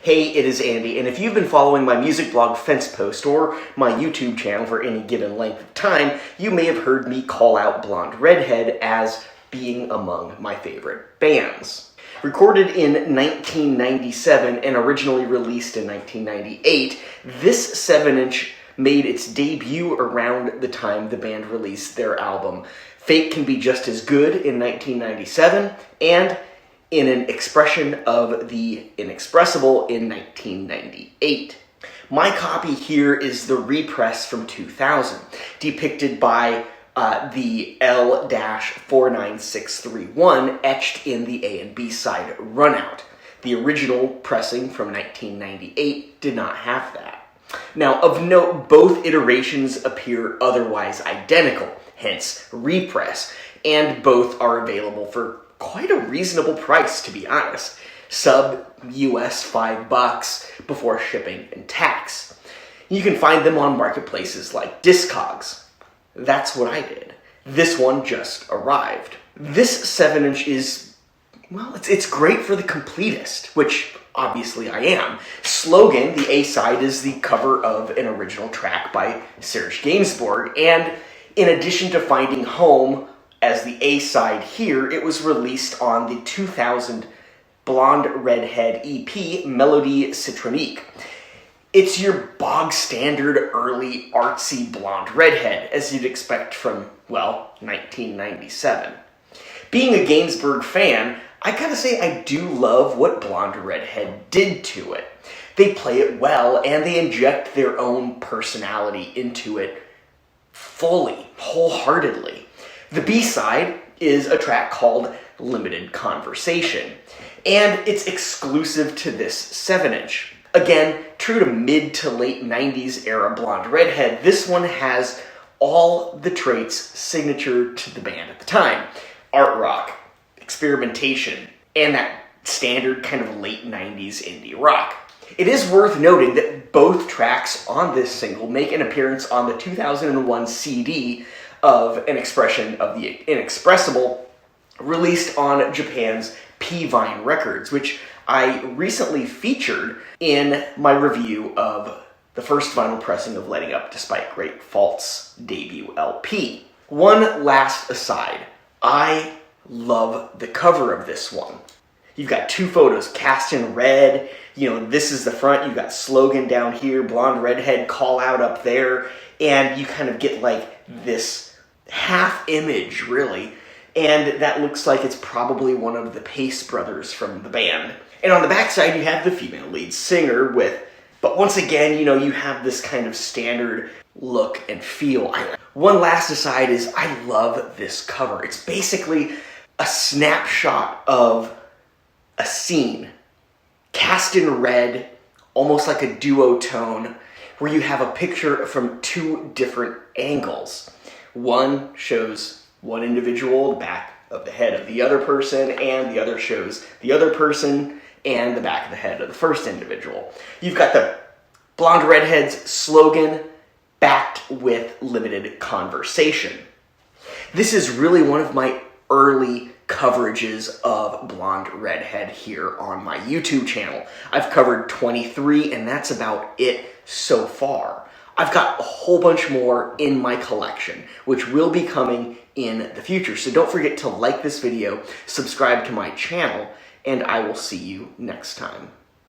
Hey, it is Andy, and if you've been following my music blog FensePost or my YouTube channel for any given length of time, you may have heard me call out Blonde Redhead as being among my favorite bands. Recorded in 1997 and originally released in 1998, this 7-inch made its debut around the time the band released their album Fake Can Be Just As Good in 1997, and in an expression of the inexpressible in 1998. My copy here is the repress from 2000, depicted by the L-49631 etched in the A and B side runout. The original pressing from 1998 did not have that. Now, of note, both iterations appear otherwise identical, hence repress, and both are available for quite a reasonable price, to be honest. Sub US $5 before shipping and tax. You can find them on marketplaces like Discogs. That's what I did. This one just arrived. This 7-inch is, well, it's great for the completist, which obviously I am. Slogan, the A-side, is the cover of an original track by Serge Gainsbourg, and in addition to finding home as the A-side here, it was released on the 2000 Blonde Redhead EP, Melodie Citronique. It's your bog-standard, early, artsy Blonde Redhead, as you'd expect from, well, 1997. Being a Gainsbourg fan, I gotta say I do love what Blonde Redhead did to it. They play it well, and they inject their own personality into it fully, wholeheartedly. The B-side is a track called Limited Conversation, and it's exclusive to this 7-inch. Again, true to mid to late 90s era Blonde Redhead, this one has all the traits signature to the band at the time. Art rock, experimentation, and that standard kind of late 90s indie rock. It is worth noting that both tracks on this single make an appearance on the 2001 CD of An Expression of the Inexpressible, released on Japan's P-Vine Records, which I recently featured in my review of the first vinyl pressing of Letting Up Despite Great Fault's debut LP. One last aside, I love the cover of this one. You've got two photos cast in red, this is the front, you've got Slogan down here, Blonde Redhead call out up there, and you kind of get like this half image, really, and that looks like it's probably one of the Pace brothers from the band. And on the backside, you have the female lead singer but once again, you have this kind of standard look and feel. One last aside is I love this cover. It's basically a snapshot of a scene, cast in red, almost like a duotone, where you have a picture from two different angles. One shows one individual, the back of the head of the other person, and the other shows the other person and the back of the head of the first individual. You've got the Blonde Redhead's Slogan backed with Limited Conversation. This is really one of my early coverages of Blonde Redhead here on my YouTube channel. I've covered 23, and that's about it so far. I've got a whole bunch more in my collection, which will be coming in the future. So don't forget to like this video, subscribe to my channel, and I will see you next time.